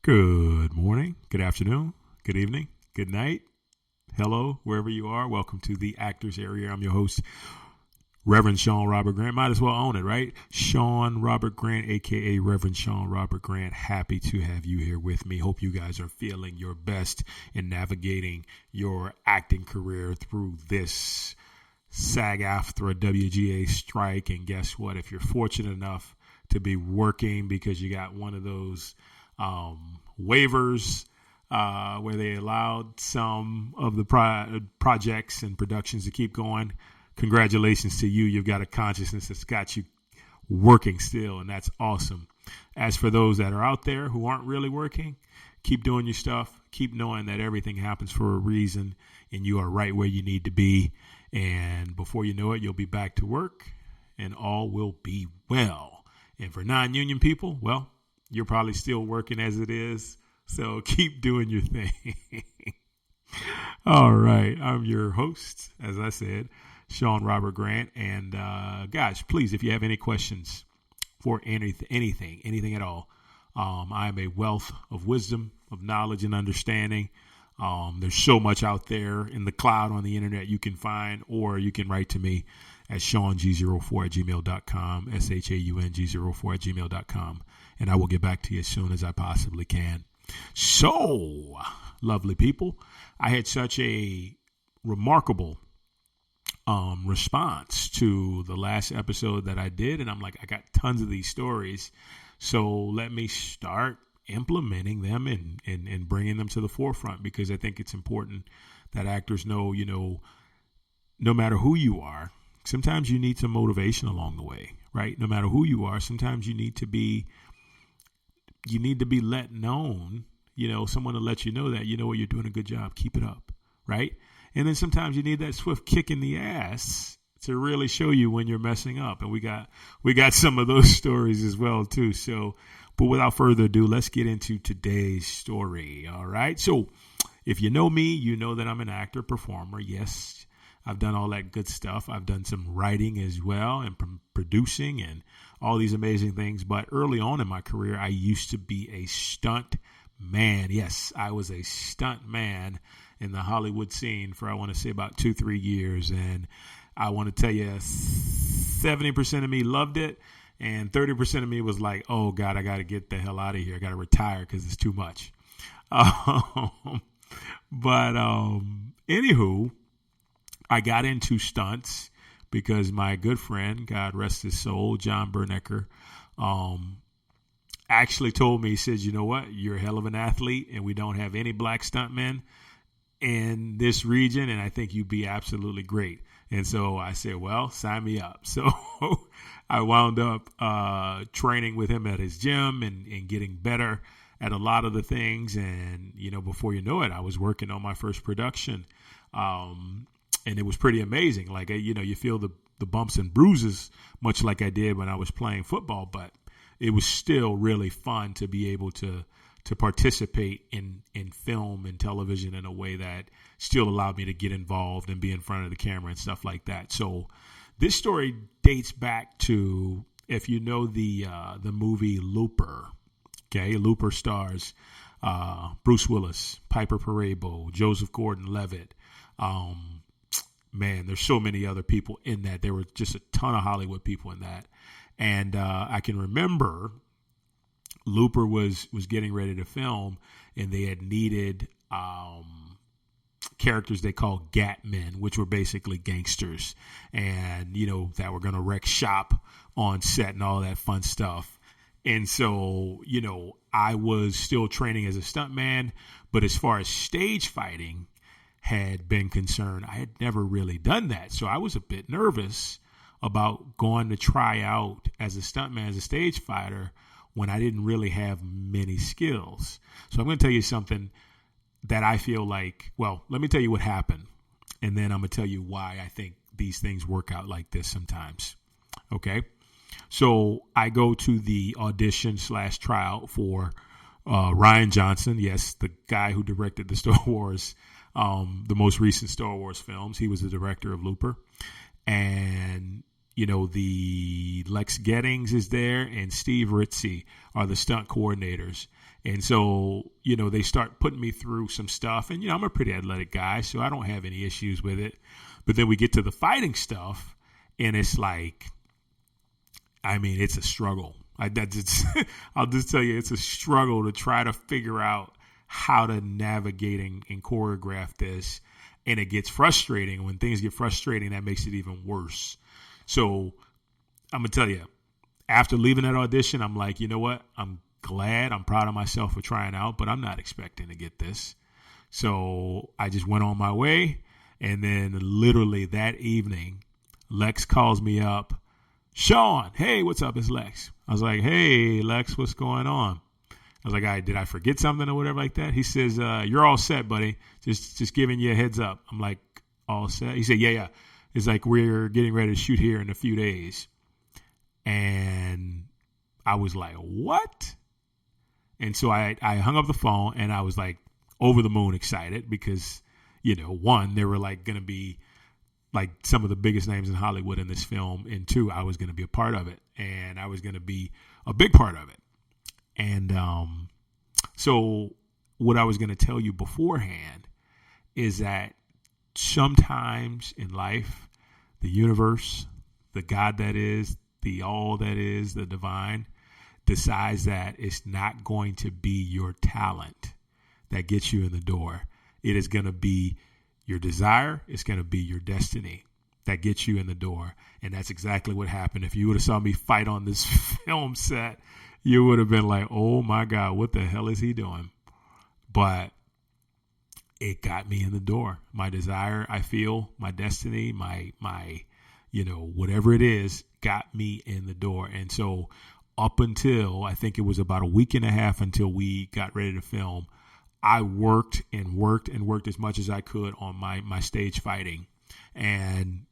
Good morning, good afternoon, good evening, good night. Hello, wherever you are. Welcome to the Actors Area. I'm your host, Reverend Sean Robert Grant. Might as well own it, right? Sean Robert Grant, a.k.a. Reverend Sean Robert Grant. Happy to have you here with me. Hope you guys are feeling your best in navigating your acting career through this SAG-AFTRA WGA strike. And guess what? If you're fortunate enough to be working because you got one of those waivers where they allowed some of the projects and productions to keep going, congratulations to you. You've got a consciousness that's got you working still, and that's awesome. As for those that are out there who aren't really working, keep doing your stuff. Keep knowing that everything happens for a reason, and you are right where you need to be. And before you know it, you'll be back to work, and all will be well. And for non-union people, well, you're probably still working as it is, so keep doing your thing. All right, I'm your host, as I said, Sean Robert Grant. And guys, please, if you have any questions for anything at all, I am a wealth of wisdom, of knowledge, and understanding. There's so much out there in the cloud on the internet you can find, or you can write to me at SeanG04@gmail.com, SeanG04@gmail.com, and I will get back to you as soon as I possibly can. So, lovely people, I had such a remarkable response to the last episode that I did, and I'm like, I got tons of these stories, so let me start implementing them and bringing them to the forefront, because I think it's important that actors know, no matter who you are, sometimes you need some motivation along the way, right? No matter who you are, sometimes you need to be let known, someone to let you know that, you're doing a good job. Keep it up, right? And then sometimes you need that swift kick in the ass to really show you when you're messing up. And we got some of those stories as well, too. So, but without further ado, let's get into today's story. All right. So if you know me, you know that I'm an actor, performer. Yes, I've done all that good stuff. I've done some writing as well and producing and all these amazing things. But early on in my career, I used to be a stunt man. Yes, I was a stunt man in the Hollywood scene for, I want to say, about 2-3 years. And I want to tell you, 70% of me loved it. And 30% of me was like, oh, God, I got to get the hell out of here. I got to retire because it's too much. Anywho, I got into stunts because my good friend, God rest his soul, John Bernecker, actually told me, he says, you know what, you're a hell of an athlete and we don't have any black stuntmen in this region, and I think you'd be absolutely great. And so I said, well, sign me up. So I wound up training with him at his gym and getting better at a lot of the things. And, before you know it, I was working on my first production. And it was pretty amazing. Like, you feel the bumps and bruises, much like I did when I was playing football. But it was still really fun to be able to participate in film and television in a way that still allowed me to get involved and be in front of the camera and stuff like that. So this story dates back to, if you know the movie Looper. Okay, Looper stars Bruce Willis, Piper Perabo, Joseph Gordon-Levitt. Man, there's so many other people in that. There were just a ton of Hollywood people in that. And I can remember Looper was getting ready to film, and they had needed characters they called Gat Men, which were basically gangsters, and that were going to wreck shop on set and all that fun stuff. And so, I was still training as a stuntman, but as far as stage fighting had been concerned, I had never really done that. So I was a bit nervous about going to try out as a stuntman, as a stage fighter, when I didn't really have many skills. So I'm going to tell you something that I feel like, well, let me tell you what happened, and then I'm going to tell you why I think these things work out like this sometimes. Okay? So I go to the audition / tryout for Rian Johnson. Yes, the guy who directed the Star Wars, the most recent Star Wars films. He was the director of Looper. And the Lex Gettings is there and Steve Ritzy are the stunt coordinators. And so, they start putting me through some stuff. And, I'm a pretty athletic guy, so I don't have any issues with it. But then we get to the fighting stuff, and it's like, it's a struggle. I'll just tell you, it's a struggle to try to figure out how to navigate and choreograph this. And it gets frustrating. When things get frustrating, that makes it even worse. So I'm going to tell you, after leaving that audition, I'm like, you know what? I'm proud of myself for trying out, but I'm not expecting to get this. So I just went on my way. And then literally that evening, Lex calls me up. Sean, hey, what's up? It's Lex. I was like, hey, Lex, what's going on? I was like, did I forget something or whatever like that? He says, you're all set, buddy. Just giving you a heads up. I'm like, all set? He said, yeah. It's like, we're getting ready to shoot here in a few days. And I was like, what? And so I hung up the phone and I was like over the moon excited because, one, there were like going to be like some of the biggest names in Hollywood in this film. And two, I was going to be a part of it and I was going to be a big part of it. And so what I was going to tell you beforehand is that sometimes in life, the universe, the God that is, the all that is, the divine, decides that it's not going to be your talent that gets you in the door. It is going to be your desire. It's going to be your destiny that gets you in the door. And that's exactly what happened. If you would have saw me fight on this film set, you would have been like, oh my God, what the hell is he doing? But it got me in the door. My desire, I feel, my destiny, my whatever it is, got me in the door. And so up until, I think it was about a week and a half until we got ready to film, I worked and worked and worked as much as I could on my stage fighting. And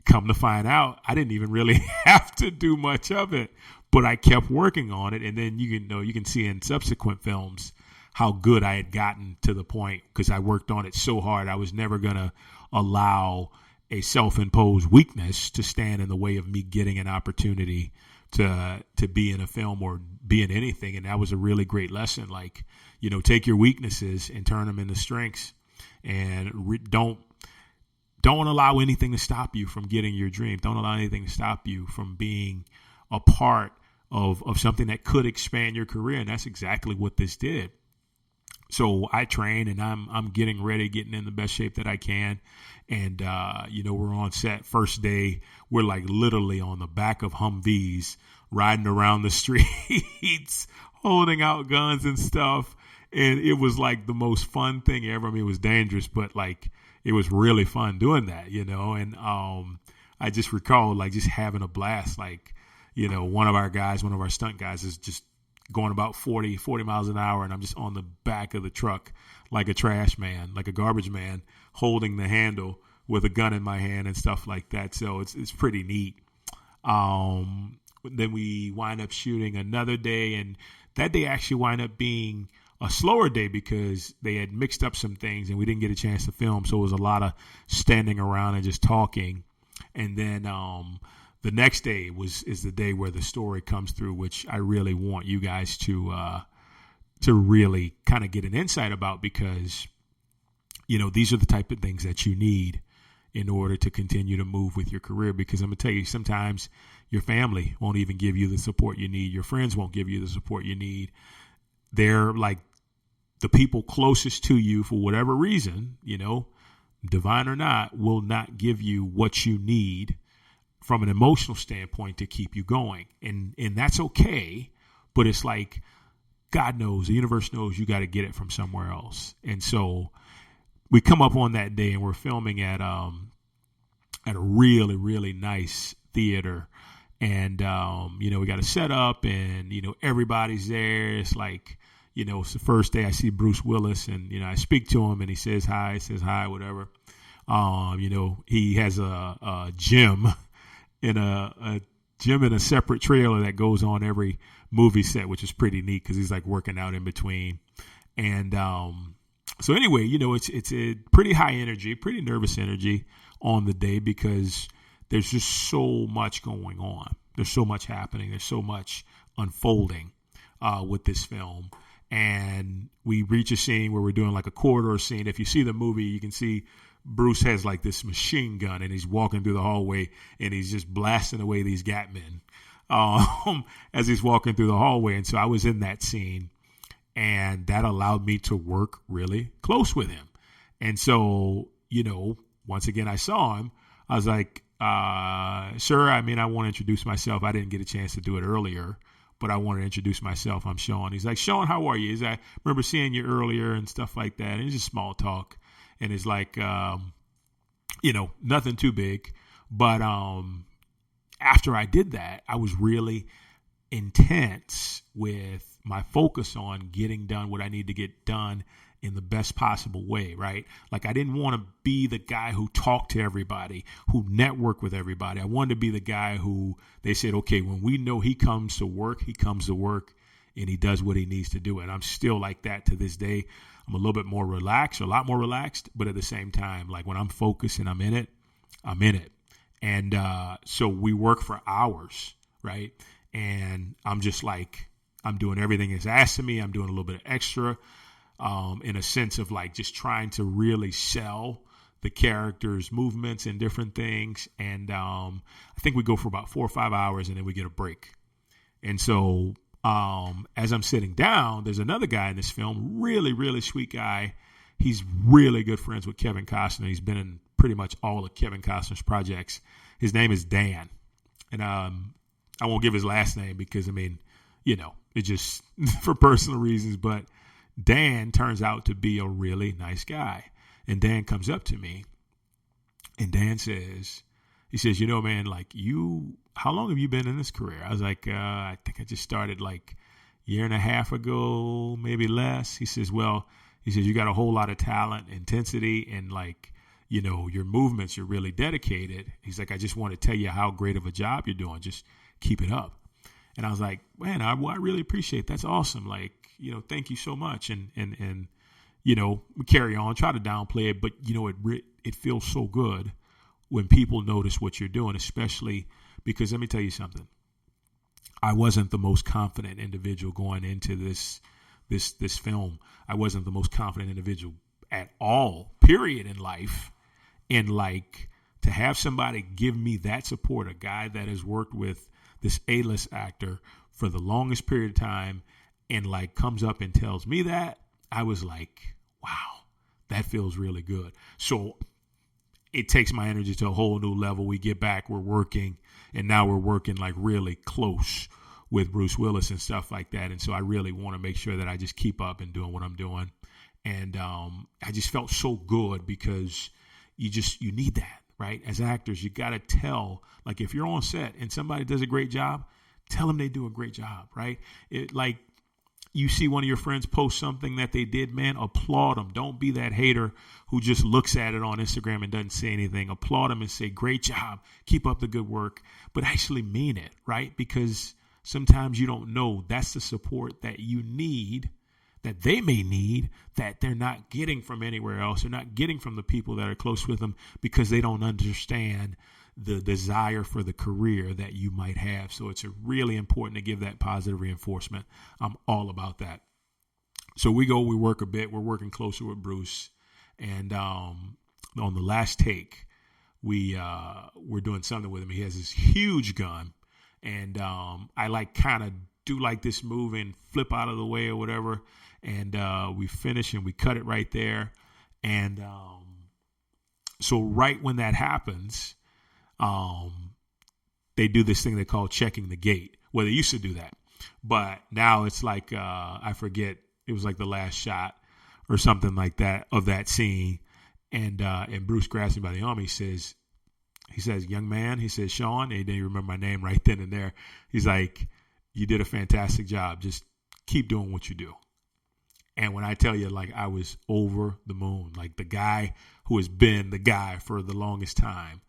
come to find out, I didn't even really have to do much of it, but I kept working on it. And then you can see in subsequent films how good I had gotten to the point because I worked on it so hard. I was never going to allow a self-imposed weakness to stand in the way of me getting an opportunity to be in a film or be in anything. And that was a really great lesson. Like, take your weaknesses and turn them into strengths, and don't allow anything to stop you from getting your dream. Don't allow anything to stop you from being a part of something that could expand your career. And that's exactly what this did. So I train and I'm getting ready, getting in the best shape that I can. And, we're on set first day. We're like literally on the back of Humvees riding around the streets, holding out guns and stuff. And it was like the most fun thing ever. I mean, it was dangerous, but like it was really fun doing that, And I just recall like just having a blast. Like, one of our stunt guys is just going about 40 miles an hour, and I'm just on the back of the truck like a trash man, like a garbage man, holding the handle with a gun in my hand and stuff like that. So it's pretty neat. Then we wind up shooting another day, and that day actually wind up being a slower day because they had mixed up some things and we didn't get a chance to film. So it was a lot of standing around and just talking. And then the next day is the day where the story comes through, which I really want you guys to really kind of get an insight about because, these are the type of things that you need in order to continue to move with your career. Because I'm going to tell you, sometimes your family won't even give you the support you need. Your friends won't give you the support you need. They're like the people closest to you for whatever reason, divine or not, will not give you what you need from an emotional standpoint to keep you going. And that's okay. But it's like, God knows, the universe knows you got to get it from somewhere else. And so we come up on that day and we're filming at a really, really nice theater. And, we got a setup and, everybody's there. It's like, it's the first day I see Bruce Willis and, I speak to him and he says hi, whatever. He has a gym in a gym in a separate trailer that goes on every movie set, which is pretty neat because he's like working out in between. And so anyway, it's a pretty high energy, pretty nervous energy on the day because there's just so much going on. There's so much happening. There's so much unfolding with this film. And we reach a scene where we're doing like a corridor scene. If you see the movie, you can see Bruce has like this machine gun and he's walking through the hallway and he's just blasting away these Gat men as he's walking through the hallway. And so I was in that scene, and that allowed me to work really close with him. And so, once again, I saw him. I was like, sir, I want to introduce myself. I didn't get a chance to do it earlier, but I want to introduce myself. I'm Sean. He's like, Sean, how are you? He's like, I remember seeing you earlier and stuff like that. And it's just small talk. And it's like, nothing too big. But after I did that, I was really intense with my focus on getting done what I need to get done in the best possible way, right? Like, I didn't want to be the guy who talked to everybody, who networked with everybody. I wanted to be the guy who they said, okay, when we know he comes to work, and he does what he needs to do. And I'm still like that to this day. I'm a little bit more relaxed, a lot more relaxed, but at the same time, like when I'm focused and I'm in it, I'm in it. And so we work for hours, right? And I'm just like, I'm doing everything that's asked of me. I'm doing a little bit of extra in a sense of like just trying to really sell the character's movements and different things. And I think we go for about 4 or 5 hours and then we get a break. And so as I'm sitting down, there's another guy in this film, really, really sweet guy. He's really good friends with Kevin Costner. He's been in pretty much all of Kevin Costner's projects. His name is Dan. And I won't give his last name because, it's just for personal reasons. But Dan turns out to be a really nice guy. And Dan comes up to me and Dan says, man, like how long have you been in this career? I was like, I think I just started like a year and a half ago, maybe less. He says, you got a whole lot of talent, intensity, and like, your movements, you're really dedicated. He's like, I just want to tell you how great of a job you're doing. Just keep it up. And I was like, man, I really appreciate it. That's awesome. Like, thank you so much. And we carry on, try to downplay it, but it feels so good when people notice what you're doing, especially because let me tell you something. I wasn't the most confident individual going into this film. I wasn't the most confident individual at all, period, in life. And like to have somebody give me that support, a guy that has worked with this A-list actor for the longest period of time and like comes up and tells me that, I was like, wow, that feels really good. So it takes my energy to a whole new level. We get back, we're working, and now we're working like really close with Bruce Willis and stuff like that. And so I really want to make sure that I just keep up and doing what I'm doing. And I just felt so good because you need that, right? As actors, you got to tell, like if you're on set and somebody does a great job, tell them they do a great job, right? Like you see one of your friends post something that they did, man, applaud them. Don't be that hater who just looks at it on Instagram and doesn't say anything. Applaud them and say, great job, keep up the good work, but actually mean it, right? Because sometimes you don't know that's the support that you need, that they may need, that they're not getting from anywhere else. They're not getting from the people that are close with them because they don't understand the desire for the career that you might have. So it's really important to give that positive reinforcement. I'm all about that. So we work a bit. We're working closer with Bruce. And on the last take, we're doing something with him. He has this huge gun. And I like kind of do like this move and flip out of the way or whatever. And we finish and we cut it right there. And so right when that happens, they do this thing they call checking the gate. Well, they used to do that, but now it's like, I forget, it was like the last shot or something like that of that scene. And Bruce grabs me by the arm. He says, young man, he says, Sean, and he didn't remember my name right then and there. He's like, you did a fantastic job. Just keep doing what you do. And when I tell you, like, I was over the moon, like the guy who has been the guy for the longest time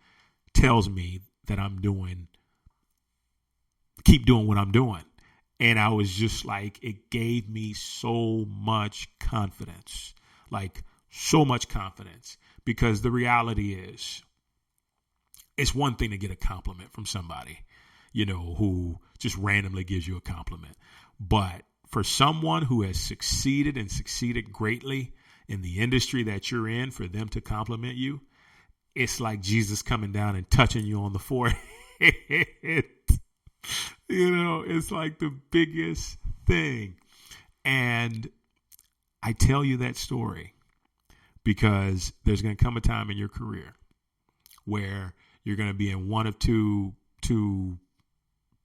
tells me that keep doing what I'm doing. And I was just like, it gave me so much confidence, like so much confidence, because the reality is It's one thing to get a compliment from somebody, who just randomly gives you a compliment. But for someone who has succeeded and succeeded greatly in the industry that you're in, for them to compliment you, it's like Jesus coming down and touching you on the forehead. It's like the biggest thing. And I tell you that story because there's going to come a time in your career where you're going to be in one of two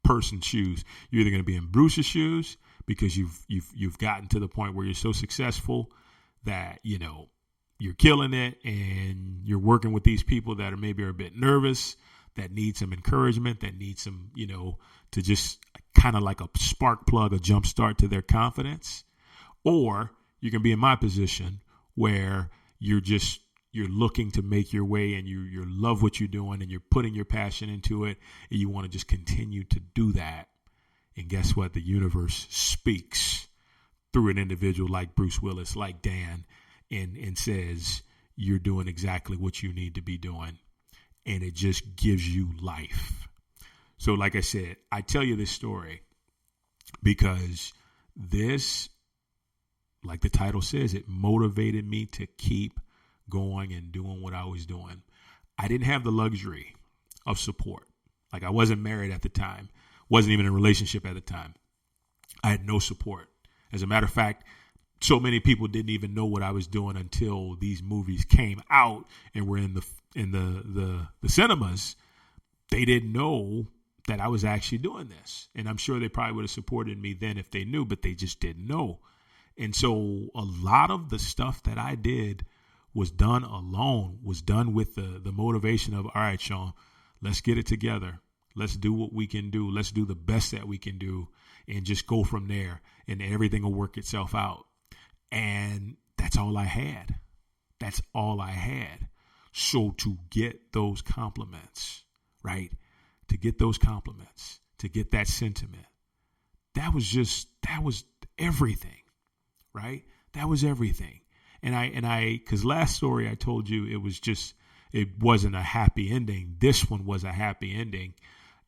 person shoes. You're either going to be in Bruce's shoes because you've gotten to the point where you're so successful that you're killing it, and you're working with these people that are a bit nervous, that need some encouragement, that need some to just kind of like a spark plug, a jump start to their confidence. Or you can be in my position where you're looking to make your way, and you love what you're doing, and you're putting your passion into it, and you want to just continue to do that. And guess what? The universe speaks through an individual like Bruce Willis, like Dan, and says, you're doing exactly what you need to be doing. And it just gives you life. So like I said, I tell you this story because this, like the title says, it motivated me to keep going and doing what I was doing. I didn't have the luxury of support. Like, I wasn't married at the time, wasn't even in a relationship at the time. I had no support. As a matter of fact, so many people didn't even know what I was doing until these movies came out and were in the cinemas. They didn't know that I was actually doing this. And I'm sure they probably would have supported me then if they knew, but they just didn't know. And so a lot of the stuff that I did was done alone, was done with the motivation of, all right, Sean, let's get it together. Let's do what we can do. Let's do the best that we can do and just go from there, and everything will work itself out. And that's all I had. That's all I had. So to get those compliments, right? To get those compliments, to get that sentiment, that was everything, right? That was everything. And because last story I told you, it wasn't a happy ending. This one was a happy ending.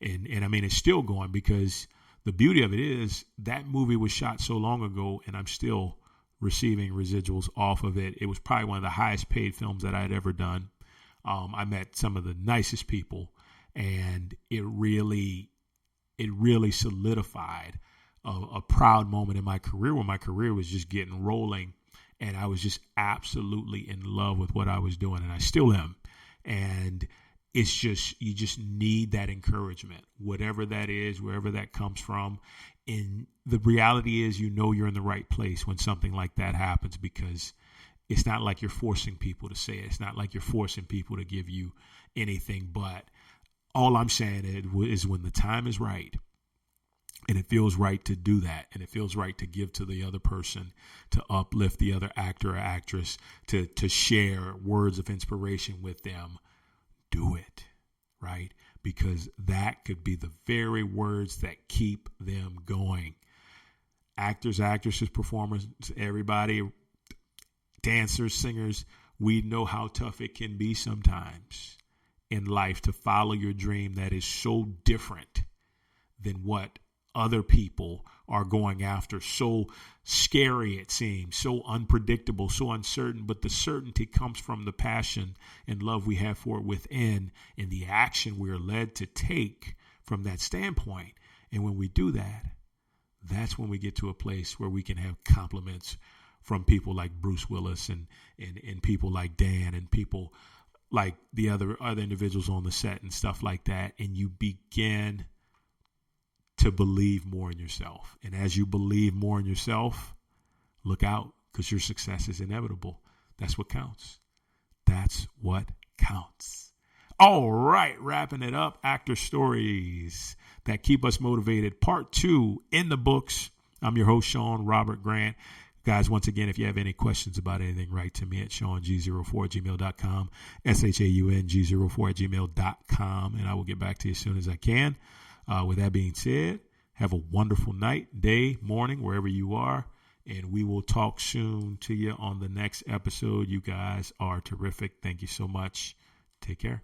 And I mean, it's still going, because the beauty of it is that movie was shot so long ago, and I'm still receiving residuals off of it. It was probably one of the highest paid films that I had ever done. I met some of the nicest people, and it really solidified a proud moment in my career, when my career was just getting rolling, and I was just absolutely in love with what I was doing, and I still am. And it's just, you just need that encouragement, whatever that is, wherever that comes from. And the reality is, you're in the right place when something like that happens, because it's not like you're forcing people to say it. It's not like you're forcing people to give you anything. But all I'm saying is when the time is right, and it feels right to do that, and it feels right to give to the other person, to uplift the other actor or actress, to share words of inspiration with them, do it, right? Because that could be the very words that keep them going. Actors, actresses, performers, everybody, dancers, singers, we know how tough it can be sometimes in life to follow your dream that is so different than what other people are going after. So scary, it seems, so unpredictable, so uncertain, but the certainty comes from the passion and love we have for it within, and the action we're led to take from that standpoint. And when we do that, that's when we get to a place where we can have compliments from people like Bruce Willis and people like Dan and people like the other individuals on the set and stuff like that. And you begin to believe more in yourself. And as you believe more in yourself, look out, because your success is inevitable. That's what counts. That's what counts. All right, wrapping it up, actor stories that keep us motivated. Part 2 in the books. I'm your host, Sean Robert Grant. Guys, once again, if you have any questions about anything, write to me at SeanG04@gmail.com, SeanG04@gmail.com, and I will get back to you as soon as I can. With that being said, have a wonderful night, day, morning, wherever you are, and we will talk soon to you on the next episode. You guys are terrific. Thank you so much. Take care.